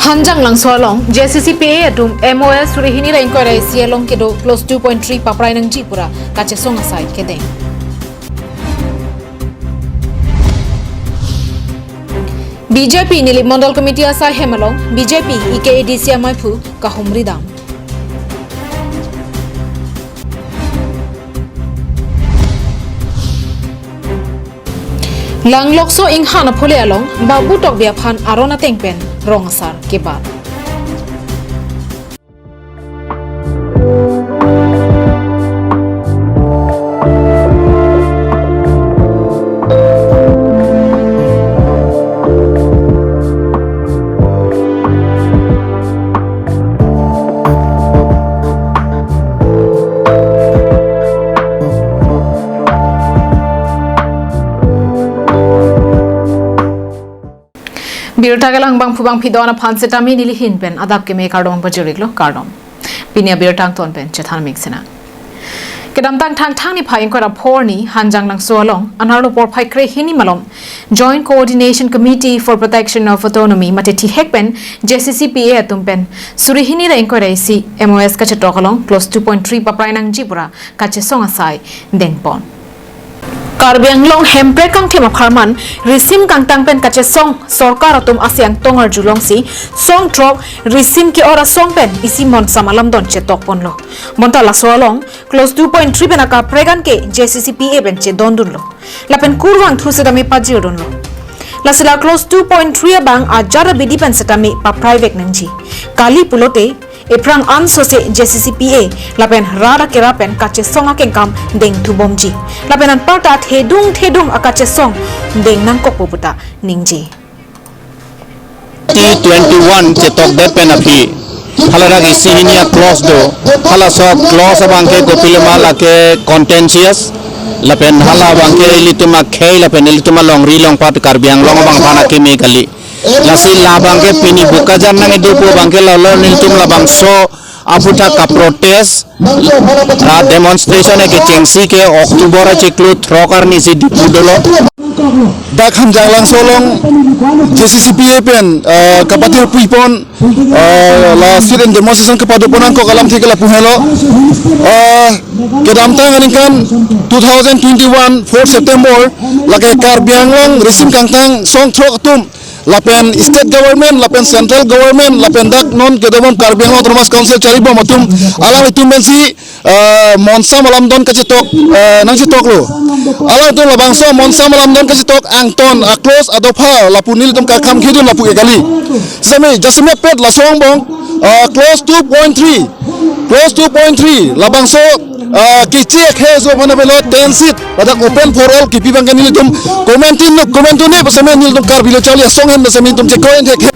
Hanjang lang soalong JCCPA atum MOS surihini ra inquiry sialong kedo close 2.3 paprai nang jipura kache songa side kedeng. BJP nili Mandal Committee asai hemalong BJP IKADC amaipu kahumridam. Lang lokso ing hana phule along babu tok bia phan arona tengpen rong asar ke bad. Abirta ke lang bang phubang phidona phan setami nili hin pen adap ke me kardom bajuriklo kardom pini abirta ton pen chethan mixena kedam tang thang ni phain ko ra phorni hanjang lang solong anarlo por phai kre hini malom Joint Coordination Committee for Protection of Autonomy mateti hekpen JCCPA tumpen surihini ra inquiry si MOS ka chetokalong close 2.3 paprai nang jipura ka chesonga sai dengpon Karbiang long hempre kang thema kharman risim kang tangpen kache song sarkar atum asyang tongar julong si song drop risim ki ora song pen isi mon samalam don che tok ponlo monta la solong close 2.3 bena ka pregan ke JCCPA ben che don dun lo lapen kurwang thu sedami pajir don lo lasila close 2.3 bang ajara bidi pen setami pa private nangji kali pulote Eprang ansose JCCPA lapen rara kerapen kache song akeng kam deng tu bomji lapenan parta thedung akache song deng nang kokputa ningji T21 cetok depen api halara isi hinia close do hala sob close abangke kopilema lake contentious lapen hala bangke ilituma khei lapen ilituma long ri long pat karbiang long bang phana ke me kali lasi labang ke pini buka janang itu po bangke lalu niltum labang so aputa ka protest ra demonstration ke cengsi ke Oktober ciklu trokar ni si dipudolo dak hanjang lang solong JCCPA pen kapatir puipon la student demonstration kepaduponan ko kalam thikala puhelo kedam tang kan 2021 4 September lake karbiang long resim kangtang song trok tum lapen state government lapen central government lapen dak non kedamon karbiang autonomous council cari bom atum alam itu mensi monsa malam don kacitok nang citok lo alam itu labang so monsa malam don kacitok angton close adopha lapunil tum kakam khidun lapu ekali sami jasme pet la song bong close 2.3 labang so kici khezo mana belo tensit pada open for all kipi bangkan ini tum komentin ne pasame nil tum kar bilo chali song hen pasame tum che koen thek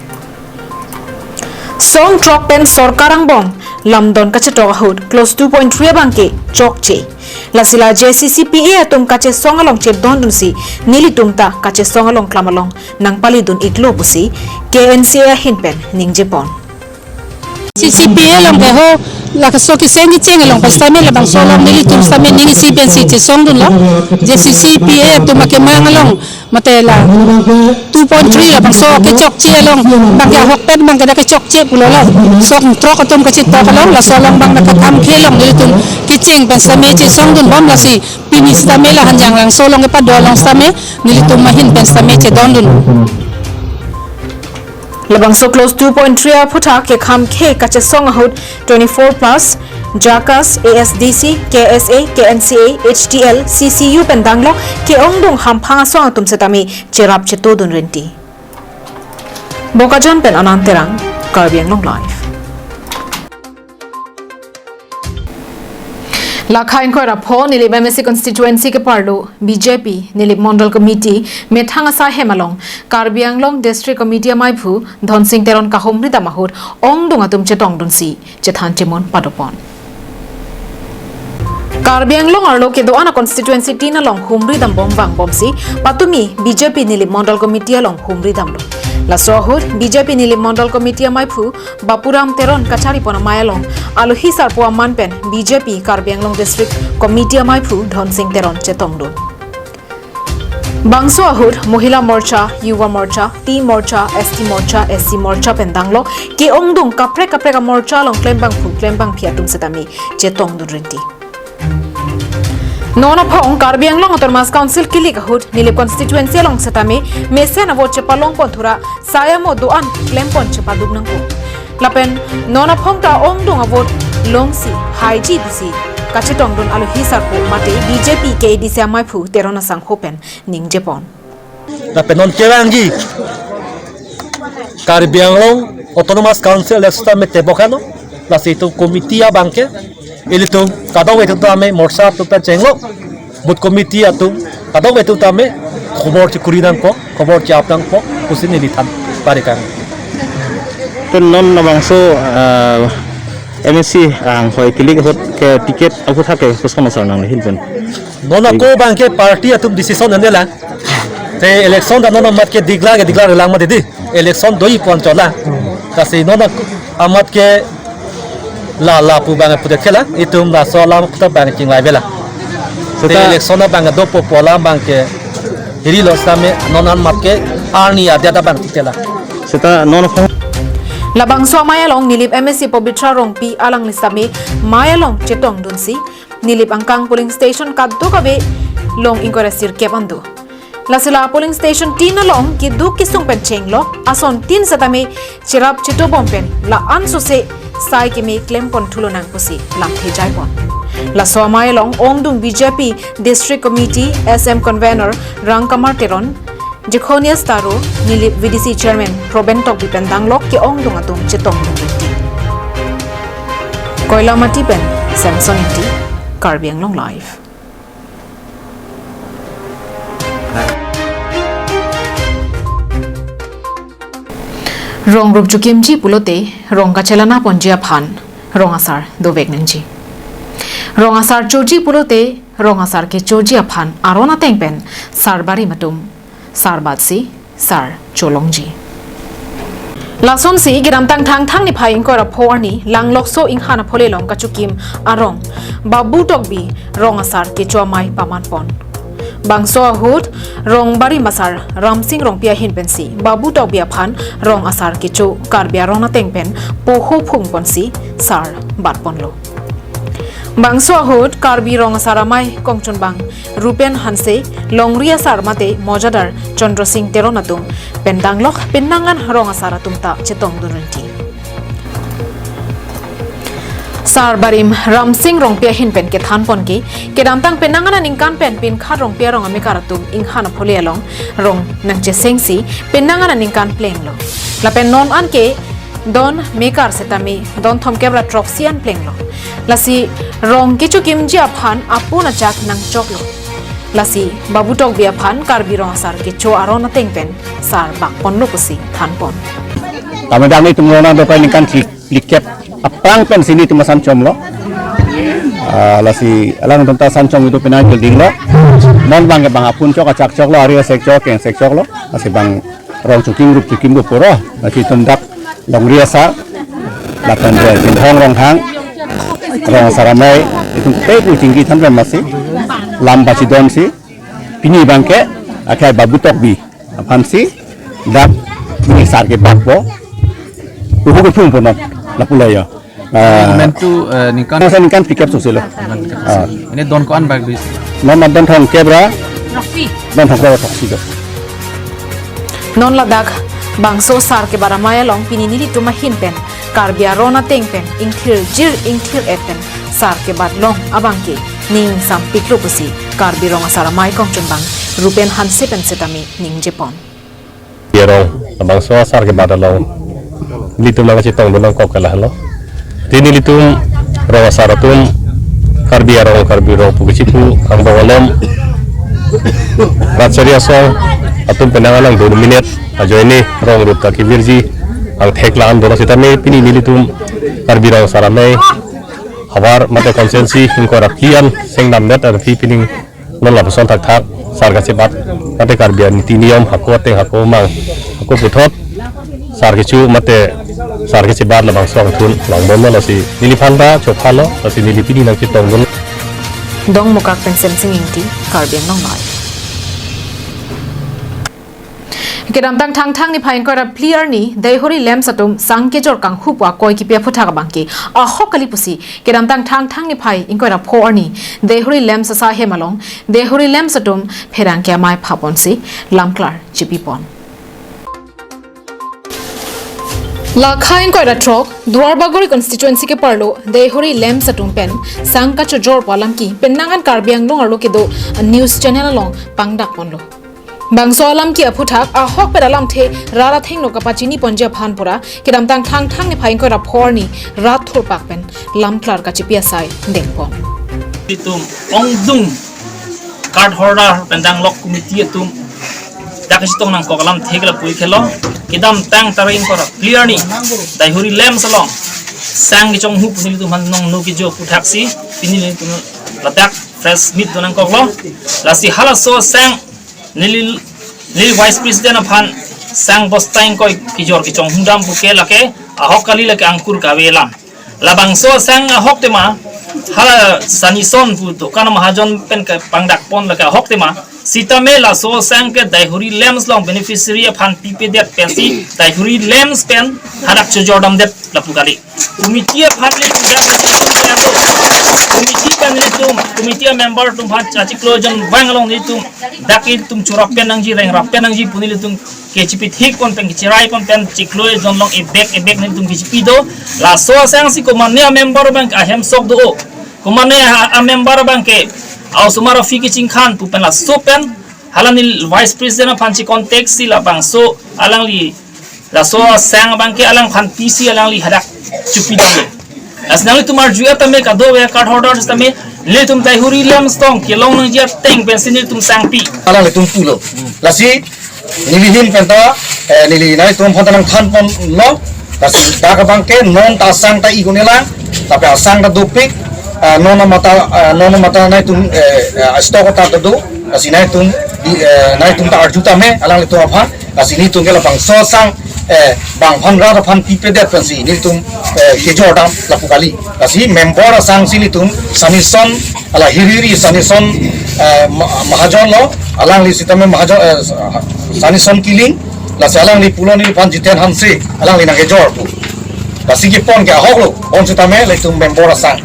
song drop pen sarkarang bom lamdon kache tok hud close 2.3 bangke chokche lasila JCCPA tum kache song along che don dun si nili tum ta kache song along klamalong nang pali dun iklo busi KNCA hinpen ningjepon CCPA lang ho la kaso ki sengi cheng long pastame la bang solong nili tum stame ningi si ben si song dun lo JCCPA tum ke mangalong matela 2.3 la bang so ke chok che long bang ya hok pen bang kada ke chok che pulo lo sok trok tum ke chit tok long la solong bang ka kam khelong nili tum ki cheng pastame che song dun bom la si pini stame la hanjang lang solong ke pa dolong stame nili tum mahin pastame che don dun Labang so close 2.3 puta ke kham khe kache song hud 24 plus Jakas ASDC KSA KNCA HTL CCU pendanglo ke ongdong hamphanga song tum setami cherap cheto dun renti bokajan pen ananterang karbiang long life Lakhain ko rapho nili MSC constituency ke parlo BJP nili Mandal Committee methanga sa hemalong Karbi Anglong District Committee maiphu Dhonsing Teron kahomri damahur ongdong atum chetong dunsi chethan chemon padopon Karbi Anglong arlo ke doana constituency tina long humri dam bom bang bomsi patumi BJP nili Mandal Committee long humri damlo La sohur BJP nili Mandal Committee maiphu Bapuram Teron kachari pona mayalong aluhi sarpo manpen BJP Karbi Anglong District Committee maiphu Dhonsing Teron chetong dun Bangso ahud Mohila Morcha, Yuva Morcha, T Morcha, ST Morcha, SC Morcha pendanglo ke ongdung kapre ka morcha long klembang phu klembang phiatum setami chetong dun rinti. Nona phong Karbiang long Autonomous Council kilik ahud nilip constituency long setami mesen avot chepalong ponthura saya mo doan klempon chepadum nangko. Lapen nona phong ta ongdung avot longsi haiji bisi kachetong dun alu hisar po mate BJP ke disia mai phu terona sang hopen ning Japan. Lapen non kewangi Karbiang long Autonomous Council lesta mete bokano la situ komiti abangke Ilitung kadang itu tame morsa tu pencenglo, but komiti itu kadang itu tame khobor cikuri nangko, khobor ciap nangko, kusin ini tan parikan. Non bangso MSC ang hoy kilik ke tiket aku thake kuskon masar nang hilben. Non aku bangke parti itu decision andela. Te election dan non amat ke digla lang mati di. Election doi poncola. Kasi non amat ke la pu bang pu dekela itu la sola kita bang king lai bela seta election bang do popola bang ke hiri lo same nonan marke arni adia da bang kitela seta non Labang so mayalong nilip MSC Pobitra rong pi alang lisame mayalong chetong dunsi nilip angkang polling station kaddo kabe long inkoresir kepando lasila polling station tina long ki du kisung pencheng lo ason tin satame chirap chito bompen la anso se sai ki me klempon thulo nang pusi lam the jai pon la so mayalong ongdung BJP district committee SM convener rangkamar teron Jekhonia Staro nilip VDC chairman Probentok Bipendang Lok ki ongdung atum chetong dungti Koila Mati Ben Samson Inti Karbiang Long Live Rong rup chukimji pulote rong kachelana ponjia phan rong asar dovek nangji rong asar choji pulote rong asar ke choji aphan arona tengpen sarbari matum sarbadsi sar cholongji Lason si giram tang thang ni phai ko ra phor ni langlok so ing hana phole long kachukim arong babu tokbi rong asar ke chomai paman pon Bangso ahud rong bari masar ramsing rong pia hin pensi babu tok bia phan rong asar kichu karbia rona tengpen poho phung ponsi sar bat ponlo Bangso ahud karbi rong asaramai kongchun bang rupen hanse longria sar mate mojadar chandra singh teronatum pendanglok penangan rong asaratum ta chetong dununti Sar barim ramsing rong pia hin pen ke than pon ki kedam tang penangana ningkan pen pin kha rong pia rong amikaratum ingkhana phole along rong nangche sengsi penangana ningkan pleng lo la pen non an ke don mekar setami don thom kebra troxian pleng lo lasi rong kichu kimji aphan apuna chak nang chok lo lasi babu tok bia phan karbi rong sar ke cho arona tengpen sar bak pon lo pusi than pon tamadang ni tumrona do pa ningkan klikep apang pen sini tu masan com lo lasi alang tenta sancong itu penang building lo non bang bang apun cok acak cok lo area sek cok yang sek cok lo lasi bang rong cuking rup puro lasi tundak long riasa lapan dua hong rong hang rong saramai itu tepu tinggi tanpa masih lamba si don si pini bangke akai babu tok bi apam si dak ini sar ke bakbo uhu ke pun pun lapulai ya Mentu nikan nikan pikap susul ini don koan bag bis non don thong kebra don thong kebra toksi do non ladak bangso sar ke baramaya long pinini li tuma hinpen karbia rona tengpen ingthir epen sar ke bad long abangke ning sam piklo pusi karbi rong asara mai kong chunbang rupen hanse pen setami ning Japan Yerong bangso sar ke bad long litum lang ci tong long ko kala lo tini litum rong asara tum karbi rong pugicipu ang bawalom ratsaria so atum penangalang 2 minit ajo ini rong ruta ki virji ang theklaan dola sitame pini nilitum karbi rong saramai habar mate konsensi ingko rakian sing namnet ar fi pining non la person thak sar ga bat mate karbi niti niyom hako te hako mang hako puthot sar kichu mate sar ke bar la bang song thun lang bom la si nilipan ba chophalo la si nilipini nang kitong dong mukak pen sem singing ti karbi nong lai kedam tang thang thang ni phain ko ra clear ni dei hori lem satum sang ke jor kang hupwa koi ki pe phutha ka bangki a hokali pusi kedam tang thang thang ni phai in ko ra phor ni dei hori lem sa he malong dei hori lem satum pherang kya mai phapon si lamklar chipi pon la khain ko ra trok duarbagori constituency ke parlo dei hori lem satum pen sang ka chor palam ki penangan karbiang long arlo ke do news channel long pangdak ponlo bangso alam ki aphuthak a hok peralam the rara theng no kapachini ponja phanpura kidam tang thang thang ni phain ko ra phor ni rat thor pak pen lamklar ka chipia sai dengpon tum ongdung card holder pendang lok committee tum dakasitong nang kokalam thegla pui khelo kidam tang taring ko clear ni dai huri lem salong sang ni chong hu punil tum han nong no ki jo puthaksi pinil tum latak fresh meat donang koklo lasi hala so sang nilil vice president aphan sang bostain koi kijor ki chong hundam buke lake ahok kali lake angkur kawelam labang so sang ahok tema hala sanison pu to kana mahajon pen ka pangdak pon lake ahok tema sitame la so sang ke daihuri lems long beneficiary aphan pipe det pensi daihuri lems pen hadak chojordam det lapukali committee aphan le committee member tum phat chachi clojon bangalong ni tum daki tum churap pen nang ji reng rap pen nang ji punil tum KCP thik kon pen chirai kon pen chiklo jon long e bek ni tum KCP do la so sang si ko mania member bank ahem sok do ko mania a member bank ke au sumara fi ki ching khan pu pen la so pen halani vice president phan chi contact si la bang so alang li la so sang bank ke alang phan PC alang li hadak chupi do asnali tumar juya tame ka do we card holders tame le tum tai huri lam stong ke long nang ja teng pensinil tum sang pi alang le tum pulo lasi nilihin pento nili nai tum phantanang khan pon lo lasi daga bangke non ta sang ta igunela tapi asang da dupik nona mata nai tum stock ta do lasi nai tum ta arjuta me alang le tum apha lasi ni tum ke la bang so sang bang phan ra phan pipe det pensi ni tum ke jordam lapukali lasi member sang sili tum sanison ala hiriri sanison mahajon lo alang li sitame mahajon sanison killing lasi alang li pulon ni phan jiten hansi alang li na ke jor pu lasi ki pon ke hok lo on sitame le tum member sang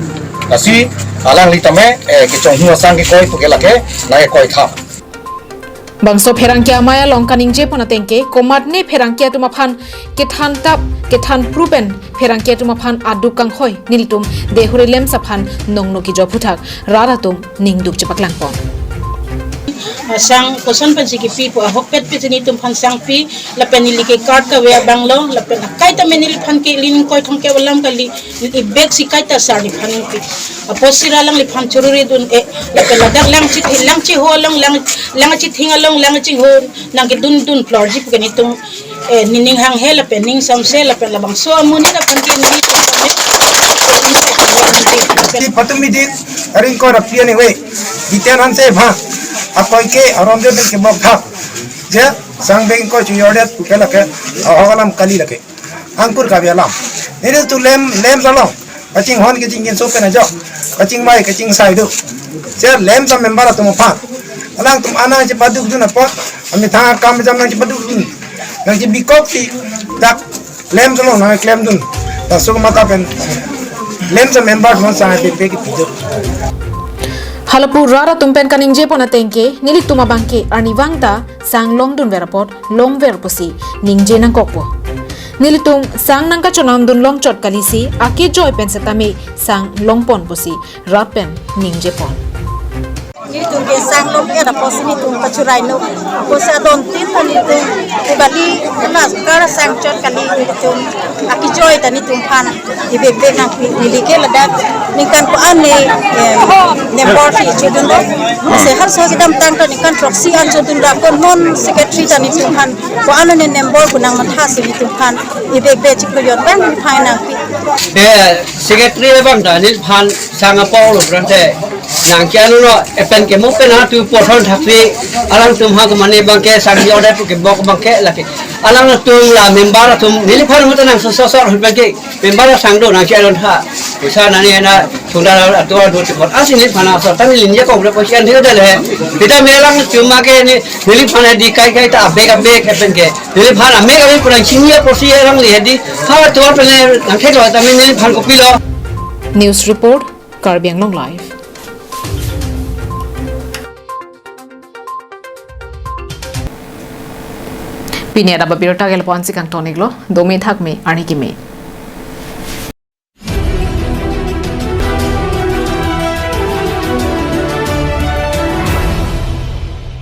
lasi alang li tame ke chong hu sang ke koi pu ke lake na ke koi tha bangso pherangkia maya longkaning je pona tengke komatne pherangkia tuma phan ke than proven pherangkia tuma phan adukang hoi niltum dehuri lem saphan nongno ki jophuthak rara tum ningduk chapaklang pon sang kosan pan si kipi po ahok pet pet ni tum phan sang pi la penili ke card ka we banglo la pen kai ta menil phan ke lin koi thong ke walam ka li bag si kai ta sar ni phan pi aposira lang li phan chururi dun e la pen la dak lang chi ho lang chi thinga lang chi ho nang ke dun floor ji ke ni tum nining hang he la pen ning sam se la pen la bang so amuni la phan ke ni ti patumi di ring ko rapia ni we diten han se bha akoy ke arom de ke bok tha je sang beng ko chiyode ke la ke awalam kali la ke angkur ka bialam ini tu lem salong kacing hon ke cingin so pe na jo kacing mai kacing sai du je lem sa member tu mo pha alang tum ana je paduk du na po ami tha kam jam na je paduk du nang je bikop ti dak lem salong na klem dun ta so mata pen lem sa member mon sa pe ke pijo halapu rara tumpen kaning je pona tengke nilik tuma bangke arni wangta sang long dun verapot long ver pusi ningje nang kokpo nilitum sang nang ka chonam dun long chot kalisi ake joy pen setame sang long pon pusi rapen ningje pon Itu ke sang long ke rapo sini tu kacurai no ko sa don tin ni tu bali na kara sang chot kali tu aki joy tani tu phan di bebe na ni like la da ni kan ko ane member si chudun do se har so gidam tang to ni kan proxy an chudun ra ko non secretary tani tu phan ko ane ne member ko nang matha si tu phan di bebe chi ko yon ban ni phai na secretary bang da ni phan sang a paul ran te nang kya no pen ke mo pen ha tu porthon thakri alang tum ha ko mane bang ke sang yo da ke bok bang ke la ke alang tu la member tum nili phan mo nang so pen ke member sang do nang kya don tha usa na ni na tungda tua dua cepat asin ni pana asal tani linja kau berapa sekian dia dah leh kita melang cuma ke ni nili pana di kai kai tak abek kepen ke nili pana me kami kurang cinya porsi orang lihat di ha tua pernah nangkep lah tapi nili pana kopi lo News report Karbi Anglong Live Pini Adap Abirta gel ponsi kang tonik lo 2 Mei thak me ani ki me